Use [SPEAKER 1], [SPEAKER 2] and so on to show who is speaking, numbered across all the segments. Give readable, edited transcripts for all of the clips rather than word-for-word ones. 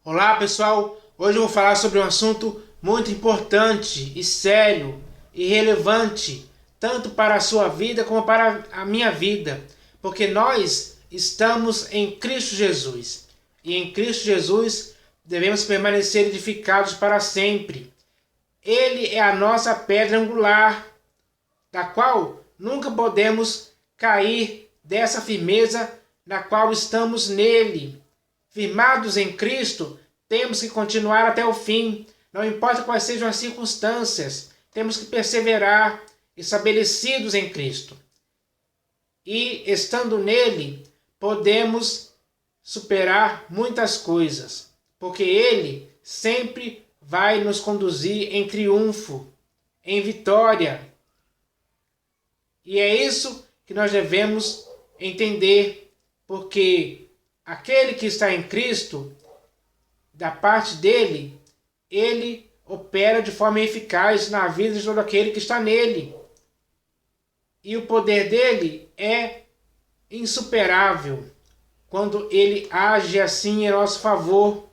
[SPEAKER 1] Olá pessoal, hoje eu vou falar sobre um assunto muito importante e sério e relevante, tanto para a sua vida como para a minha vida, porque nós estamos em Cristo Jesus e em Cristo Jesus devemos permanecer edificados para sempre. Ele é a nossa pedra angular, da qual nunca podemos cair dessa firmeza na qual estamos nele. Firmados em Cristo, temos que continuar até o fim, não importa quais sejam as circunstâncias, temos que perseverar, estabelecidos em Cristo. E estando nele, podemos superar muitas coisas, porque ele sempre vai nos conduzir em triunfo, em vitória. E é isso que nós devemos entender, porque aquele que está em Cristo, da parte dele, ele opera de forma eficaz na vida de todo aquele que está nele. E o poder dele é insuperável quando ele age assim em nosso favor.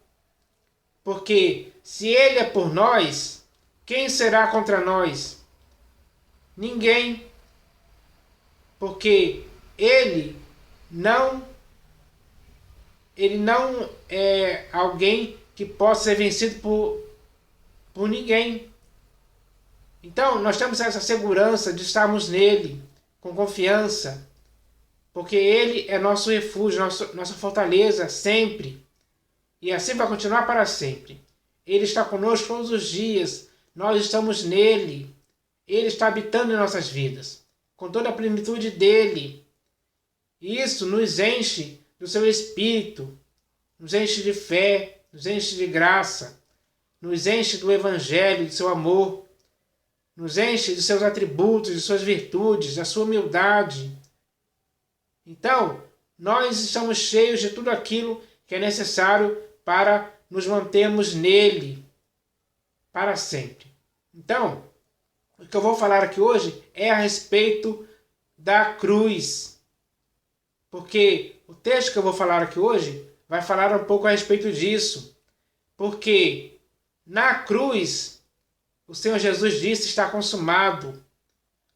[SPEAKER 1] Porque se ele é por nós, quem será contra nós? Ninguém. Porque não ele não é alguém que possa ser vencido por ninguém. Então, nós temos essa segurança de estarmos nele, com confiança, porque ele é nosso refúgio, nossa fortaleza sempre. E assim vai continuar para sempre. Ele está conosco todos os dias, nós estamos nele, ele está habitando em nossas vidas, com toda a plenitude dele. E isso nos enche do seu Espírito, nos enche de fé, nos enche de graça, nos enche do Evangelho, do seu amor, nos enche de seus atributos, de suas virtudes, da sua humildade. Então, nós estamos cheios de tudo aquilo que é necessário para nos mantermos nele para sempre. Então, o que eu vou falar aqui hoje é a respeito da cruz. Porque o texto que eu vou falar aqui hoje vai falar um pouco a respeito disso. Porque na cruz, o Senhor Jesus disse: está consumado.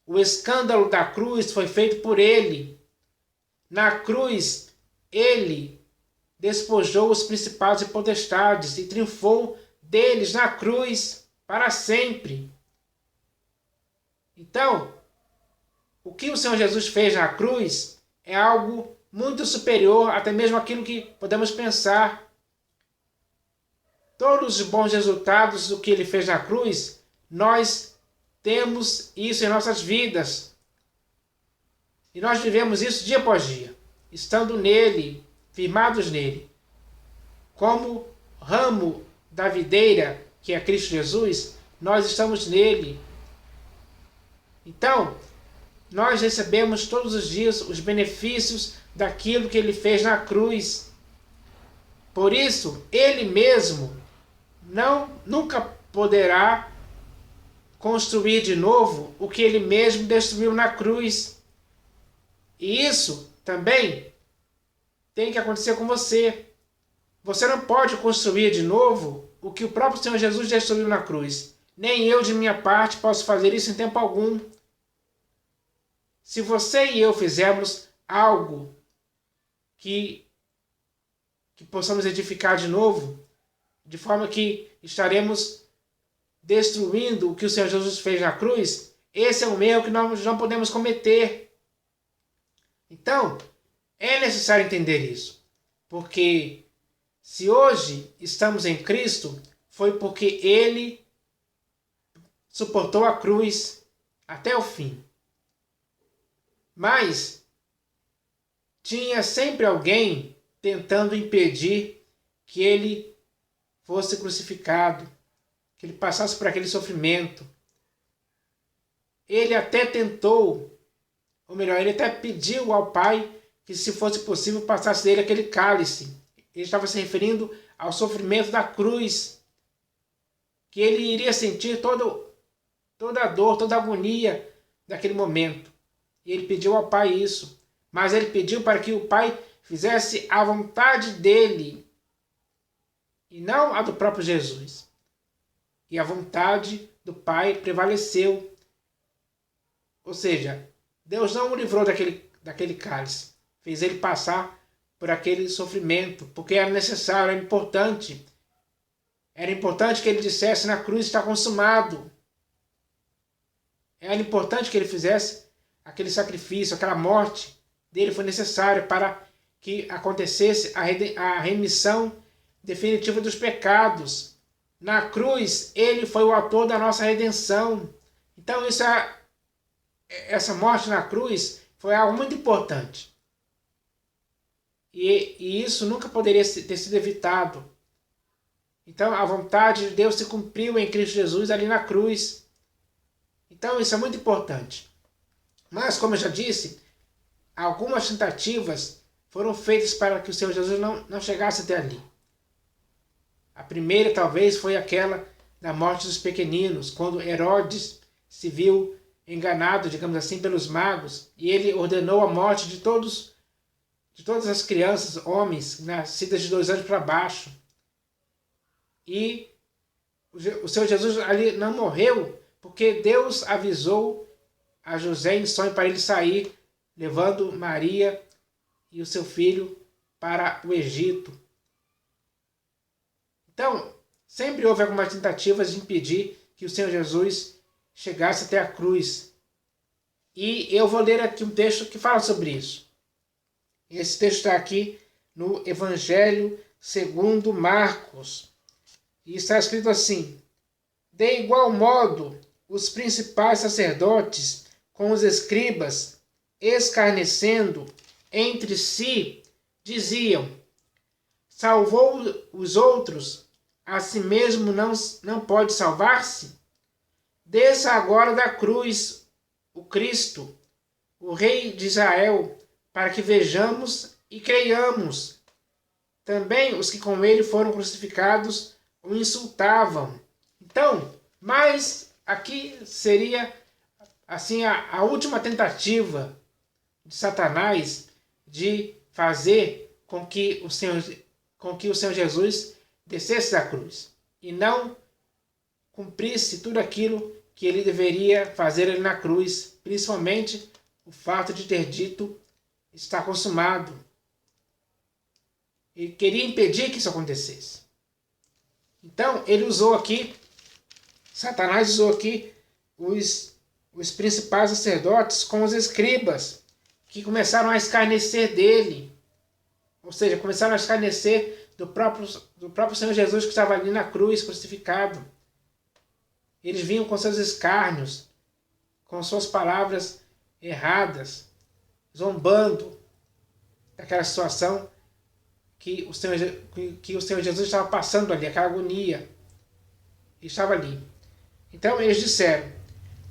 [SPEAKER 1] O escândalo da cruz foi feito por ele. Na cruz, ele despojou os principados e potestades e triunfou deles na cruz para sempre. Então, o que o Senhor Jesus fez na cruz é algo muito superior até mesmo aquilo que podemos pensar. Todos os bons resultados do que ele fez na cruz, nós temos isso em nossas vidas. E nós vivemos isso dia após dia, estando nele, firmados nele. Como ramo da videira, que é Cristo Jesus, nós estamos nele. Então, nós recebemos todos os dias os benefícios daquilo que ele fez na cruz. Por isso, ele mesmo nunca poderá construir de novo o que ele mesmo destruiu na cruz. E isso também tem que acontecer com você. Você não pode construir de novo o que o próprio Senhor Jesus destruiu na cruz. Nem eu, de minha parte, posso fazer isso em tempo algum. Se você e eu fizermos algo que possamos edificar de novo, de forma que estaremos destruindo o que o Senhor Jesus fez na cruz, esse é um erro que nós não podemos cometer. Então, é necessário entender isso. Porque se hoje estamos em Cristo, foi porque ele suportou a cruz até o fim. Mas tinha sempre alguém tentando impedir que ele fosse crucificado, que ele passasse por aquele sofrimento. Ele até tentou, ou melhor, ele até pediu ao Pai que, se fosse possível, passasse dele aquele cálice. Ele estava se referindo ao sofrimento da cruz, que ele iria sentir toda a dor, toda a agonia daquele momento. E ele pediu ao Pai isso. Mas ele pediu para que o Pai fizesse a vontade dele e não a do próprio Jesus. E a vontade do Pai prevaleceu. Ou seja, Deus não o livrou daquele cálice, fez ele passar por aquele sofrimento, porque era necessário, era importante. Era importante que ele dissesse na cruz: está consumado. Era importante que ele fizesse aquele sacrifício, aquela morte dele foi necessária para que acontecesse a remissão definitiva dos pecados. Na cruz, ele foi o autor da nossa redenção. Então, essa morte na cruz foi algo muito importante. E isso nunca poderia ter sido evitado. Então, a vontade de Deus se cumpriu em Cristo Jesus ali na cruz. Então, isso é muito importante. Mas, como eu já disse, algumas tentativas foram feitas para que o Senhor Jesus não chegasse até ali. A primeira, talvez, foi aquela da morte dos pequeninos, quando Herodes se viu enganado, digamos assim, pelos magos, e ele ordenou a morte de todas as crianças, homens, nascidas de 2 anos para baixo. E o Senhor Jesus ali não morreu, porque Deus avisou a José em sonho para ele sair, levando Maria e o seu filho para o Egito. Então, sempre houve algumas tentativas de impedir que o Senhor Jesus chegasse até a cruz. E eu vou ler aqui um texto que fala sobre isso. Esse texto está aqui no Evangelho segundo Marcos. E está escrito assim: de igual modo, os principais sacerdotes com os escribas, escarnecendo entre si, diziam: salvou os outros, a si mesmo não pode salvar-se? Desça agora da cruz o Cristo, o Rei de Israel, para que vejamos e creiamos. Também os que com ele foram crucificados o insultavam. Então, mas aqui seria assim a última tentativa de Satanás de fazer com que o Senhor Jesus descesse da cruz e não cumprisse tudo aquilo que ele deveria fazer ali na cruz, principalmente o fato de ter dito: está consumado. Ele queria impedir que isso acontecesse. Então, Satanás usou aqui os principais sacerdotes com os escribas, que começaram a escarnecer dele. Ou seja, começaram a escarnecer do próprio Senhor Jesus, que estava ali na cruz, crucificado. Eles vinham com seus escárnios, com suas palavras erradas, zombando daquela situação que o Senhor Jesus estava passando ali, aquela agonia. Ele estava ali. Então eles disseram: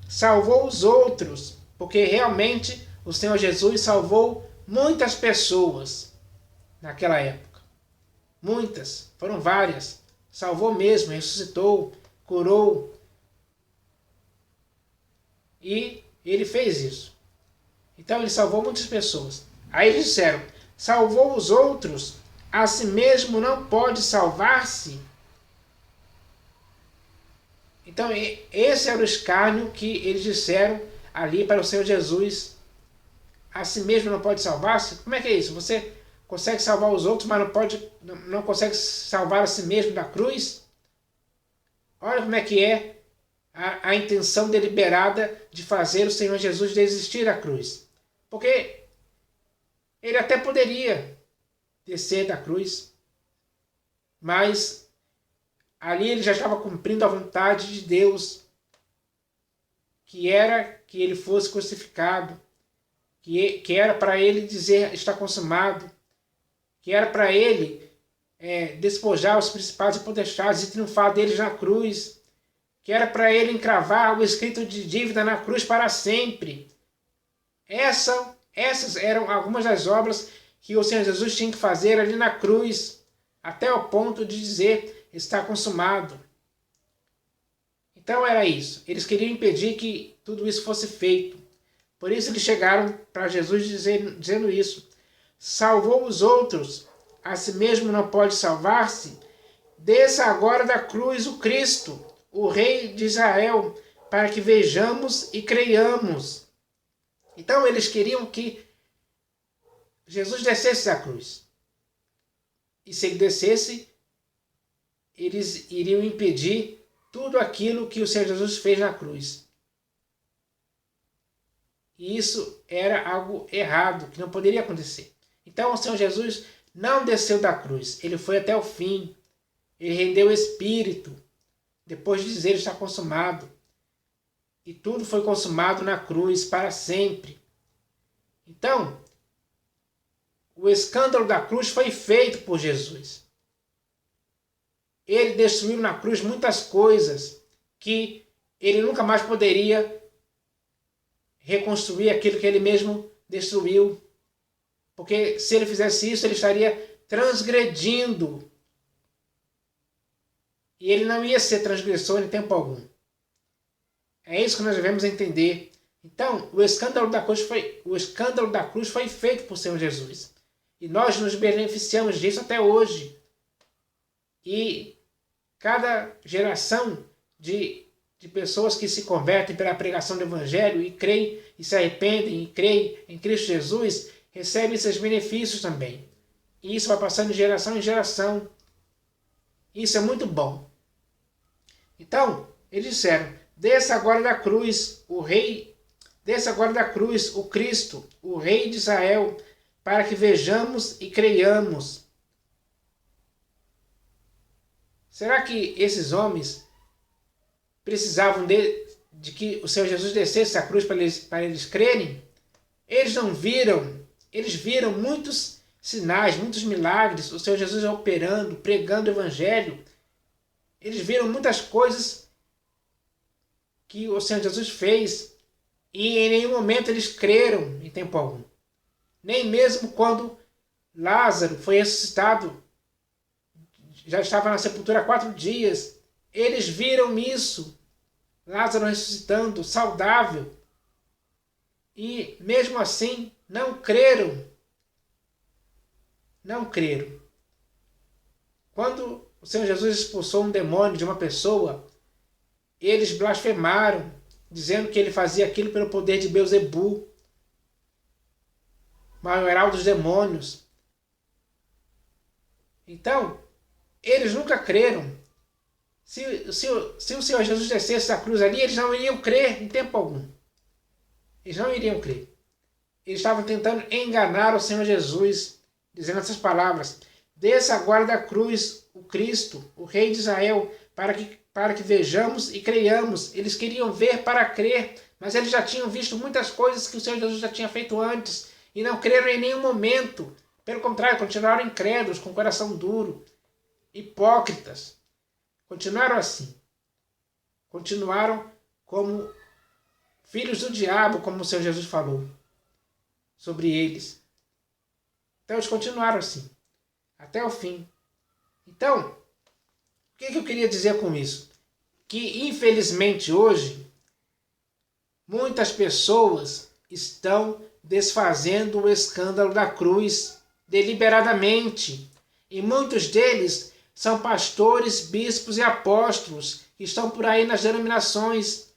[SPEAKER 1] salvou os outros, porque realmente o Senhor Jesus salvou muitas pessoas naquela época. Muitas, foram várias. Salvou mesmo, ressuscitou, curou. E ele fez isso. Então ele salvou muitas pessoas. Aí eles disseram: salvou os outros, a si mesmo não pode salvar-se? Então esse era o escárnio que eles disseram ali para o Senhor Jesus. A si mesmo não pode salvar-se? Como é que é isso? Você consegue salvar os outros, mas não consegue salvar a si mesmo da cruz? Olha como é que é a intenção deliberada de fazer o Senhor Jesus desistir da cruz. Porque ele até poderia descer da cruz, mas ali ele já estava cumprindo a vontade de Deus, que era que ele fosse crucificado, que era para ele dizer: está consumado, que era para ele despojar os principais e potestades e triunfar deles na cruz, que era para ele encravar o escrito de dívida na cruz para sempre. Essas eram algumas das obras que o Senhor Jesus tinha que fazer ali na cruz, até o ponto de dizer: está consumado. Então era isso. Eles queriam impedir que tudo isso fosse feito. Por isso eles chegaram para Jesus dizendo isso: salvou os outros, a si mesmo não pode salvar-se? desça agora da cruz o Cristo, o Rei de Israel, para que vejamos e creiamos. Então eles queriam que Jesus descesse da cruz. E se ele descesse, eles iriam impedir tudo aquilo que o Senhor Jesus fez na cruz. E isso era algo errado, que não poderia acontecer. Então o Senhor Jesus não desceu da cruz, ele foi até o fim. Ele rendeu o Espírito, depois de dizer está consumado. E tudo foi consumado na cruz para sempre. Então, o escândalo da cruz foi feito por Jesus. Ele destruiu na cruz muitas coisas que ele nunca mais poderia reconstruir aquilo que ele mesmo destruiu. Porque se ele fizesse isso, ele estaria transgredindo. E ele não ia ser transgressor em tempo algum. É isso que nós devemos entender. Então, o escândalo da cruz foi feito por Senhor Jesus. E nós nos beneficiamos disso até hoje. E cada geração de pessoas que se convertem pela pregação do Evangelho e creem e se arrependem e creem em Cristo Jesus, recebe esses benefícios também. E isso vai passando de geração em geração. Isso é muito bom. Então, eles disseram, desça agora da cruz o Rei, desça agora da cruz o Cristo, o Rei de Israel, para que vejamos e creiamos. Será que esses homens precisavam de que o Senhor Jesus descesse a cruz para eles crerem? Eles não viram, eles viram muitos sinais, muitos milagres, o Senhor Jesus operando, pregando o Evangelho. Eles viram muitas coisas que o Senhor Jesus fez e em nenhum momento eles creram em tempo algum. Nem mesmo quando Lázaro foi ressuscitado, já estava na sepultura há 4 dias, eles viram isso. Lázaro ressuscitando, saudável. E mesmo assim, não creram. Não creram. Quando o Senhor Jesus expulsou um demônio de uma pessoa, eles blasfemaram, dizendo que ele fazia aquilo pelo poder de Beelzebu, maioral dos demônios. Então, eles nunca creram. Se o Senhor Jesus descesse da cruz ali, eles não iriam crer em tempo algum. Eles não iriam crer. Eles estavam tentando enganar o Senhor Jesus, dizendo essas palavras: desça agora da cruz o Cristo, o Rei de Israel, para que vejamos e creiamos. Eles queriam ver para crer, mas eles já tinham visto muitas coisas que o Senhor Jesus já tinha feito antes e não creram em nenhum momento. Pelo contrário, continuaram incrédulos, com o coração duro, hipócritas. Continuaram assim. Continuaram como filhos do diabo, como o Senhor Jesus falou sobre eles. Então eles continuaram assim, até o fim. Então, o que eu queria dizer com isso? Que infelizmente hoje, muitas pessoas estão desfazendo o escândalo da cruz deliberadamente. E muitos deles são pastores, bispos e apóstolos que estão por aí nas denominações,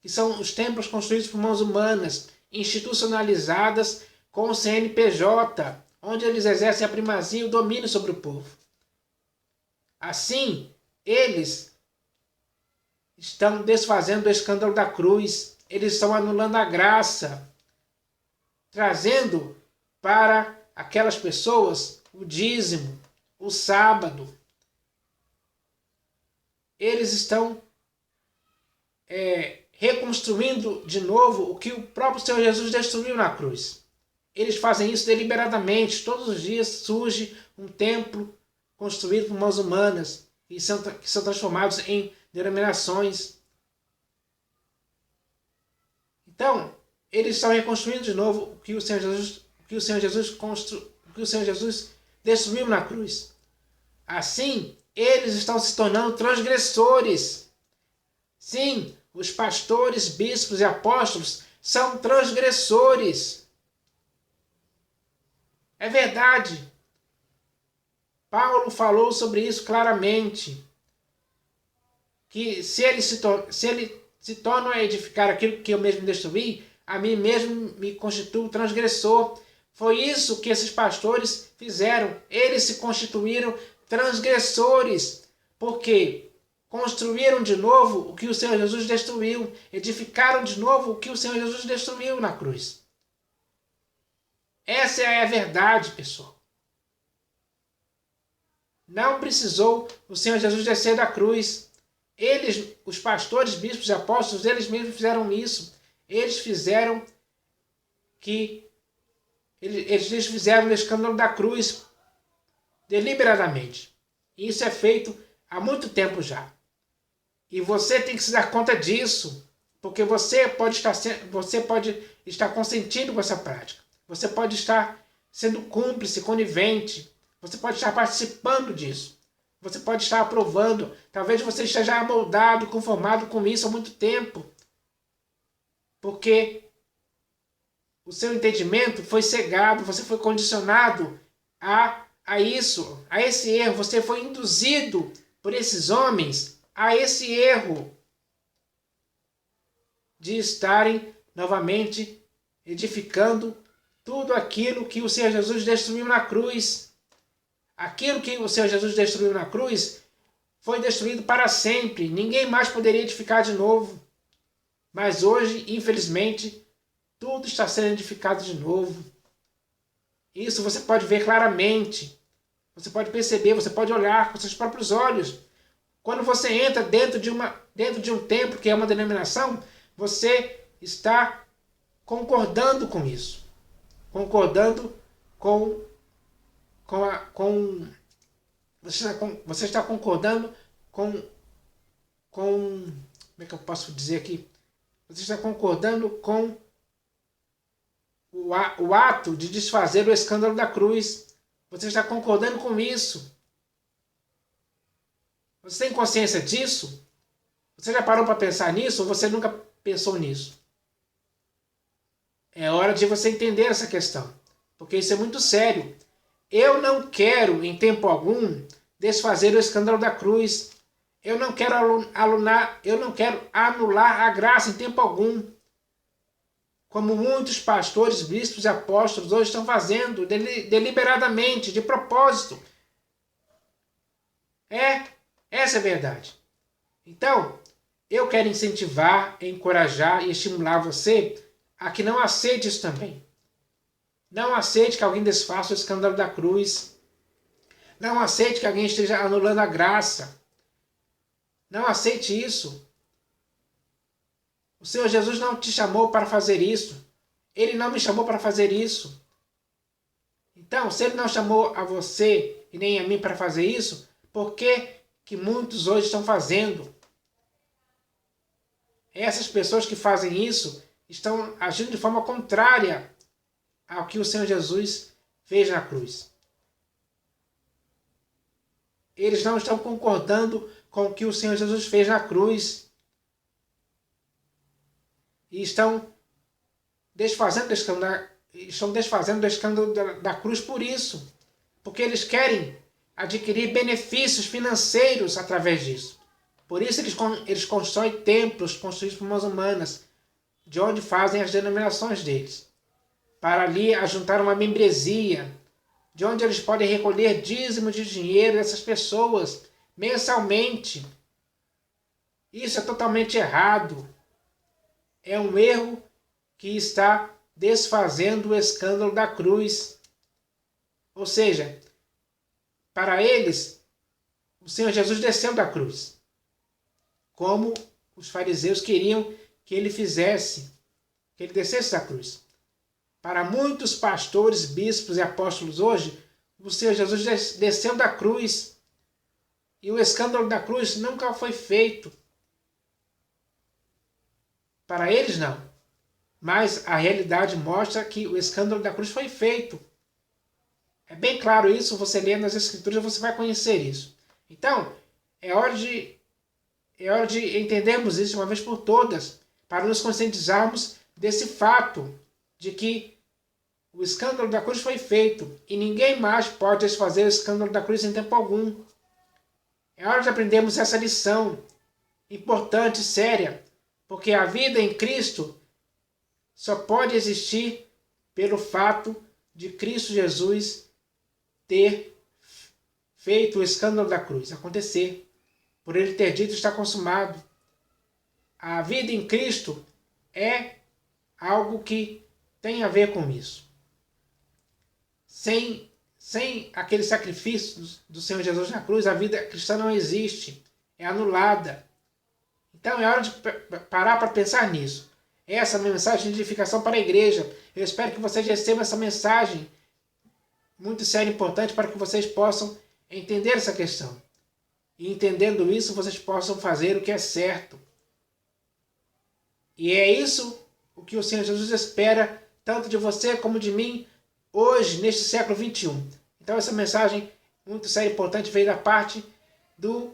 [SPEAKER 1] que são os templos construídos por mãos humanas, institucionalizadas com o CNPJ, onde eles exercem a primazia e o domínio sobre o povo. Assim, eles estão desfazendo o escândalo da cruz, eles estão anulando a graça, trazendo para aquelas pessoas o dízimo, o sábado. Eles estão reconstruindo de novo o que o próprio Senhor Jesus destruiu na cruz. Eles fazem isso deliberadamente. Todos os dias surge um templo construído por mãos humanas que são transformados em denominações. Então, eles estão reconstruindo de novo o que o Senhor Jesus destruiu na cruz. Assim, eles estão se tornando transgressores. Sim, os pastores, bispos e apóstolos são transgressores. É verdade. Paulo falou sobre isso claramente, que se ele se torna a edificar aquilo que eu mesmo destruí, a mim mesmo me constituo transgressor. Foi isso que esses pastores fizeram. Eles se constituíram transgressores, porque construíram de novo o que o Senhor Jesus destruiu, edificaram de novo o que o Senhor Jesus destruiu na cruz. Essa é a verdade, pessoal. Não precisou o Senhor Jesus descer da cruz. Eles, os pastores, bispos e apóstolos, eles mesmos fizeram isso. Eles fizeram o escândalo da cruz deliberadamente. E isso é feito há muito tempo já. E você tem que se dar conta disso, porque você pode estar consentindo com essa prática. Você pode estar sendo cúmplice, conivente. Você pode estar participando disso. Você pode estar aprovando. Talvez você esteja amoldado, conformado com isso há muito tempo. Porque o seu entendimento foi cegado, você foi condicionado a isso, a esse erro. Você foi induzido por esses homens a esse erro de estarem novamente edificando tudo aquilo que o Senhor Jesus destruiu na cruz. Aquilo que o Senhor Jesus destruiu na cruz foi destruído para sempre. Ninguém mais poderia edificar de novo. Mas hoje, infelizmente, tudo está sendo edificado de novo. Isso você pode ver claramente. Você pode perceber, você pode olhar com seus próprios olhos. Quando você entra dentro de um templo, que é uma denominação, você está concordando com isso. Concordando você está concordando com como é que eu posso dizer aqui? Você está concordando com o ato de desfazer o escândalo da cruz. Você está concordando com isso. Você tem consciência disso? Você já parou para pensar nisso ou você nunca pensou nisso? É hora de você entender essa questão, porque isso é muito sério. Eu não quero, em tempo algum, desfazer o escândalo da cruz. Eu não quero anular a graça em tempo algum, como muitos pastores, bispos e apóstolos hoje estão fazendo, deliberadamente, de propósito. Essa é a verdade. Então, eu quero incentivar, encorajar e estimular você a que não aceite isso também. Não aceite que alguém desfaça o escândalo da cruz. Não aceite que alguém esteja anulando a graça. Não aceite isso. O Senhor Jesus não te chamou para fazer isso. Ele não me chamou para fazer isso. Então, se Ele não chamou a você e nem a mim para fazer isso, por que muitos hoje estão fazendo? Essas pessoas que fazem isso estão agindo de forma contrária ao que o Senhor Jesus fez na cruz. Eles não estão concordando com o que o Senhor Jesus fez na cruz. E estão desfazendo o escândalo da cruz por isso. Porque eles querem adquirir benefícios financeiros através disso. Por isso eles constroem templos construídos por mãos humanas, de onde fazem as denominações deles, para ali ajuntar uma membresia, de onde eles podem recolher dízimo de dinheiro dessas pessoas mensalmente. Isso é totalmente errado. É um erro que está desfazendo o escândalo da cruz. Ou seja, para eles, o Senhor Jesus desceu da cruz, como os fariseus queriam que ele fizesse, que ele descesse da cruz. Para muitos pastores, bispos e apóstolos hoje, o Senhor Jesus desceu da cruz e o escândalo da cruz nunca foi feito. Para eles não. Mas a realidade mostra que o escândalo da cruz foi feito. É bem claro isso, você lê nas Escrituras, você vai conhecer isso. Então, é hora de entendermos isso de uma vez por todas, para nos conscientizarmos desse fato de que O escândalo da cruz foi feito e ninguém mais pode desfazer o escândalo da cruz em tempo algum. É hora de aprendermos essa lição importante e séria, porque a vida em Cristo só pode existir pelo fato de Cristo Jesus ter feito o escândalo da cruz acontecer, por ele ter dito está consumado. A vida em Cristo é algo que tem a ver com isso. Sem aquele sacrifício do Senhor Jesus na cruz, a vida cristã não existe, é anulada. Então é hora de parar para pensar nisso. Essa é uma mensagem de edificação para a igreja. Eu espero que vocês recebam essa mensagem muito séria e importante para que vocês possam entender essa questão. E entendendo isso, vocês possam fazer o que é certo. E é isso o que o Senhor Jesus espera, tanto de você como de mim, hoje, neste século XXI. Então essa mensagem muito séria e importante veio da parte do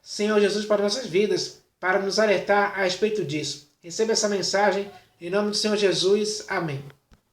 [SPEAKER 1] Senhor Jesus para nossas vidas, para nos alertar a respeito disso. Receba essa mensagem em nome do Senhor Jesus. Amém.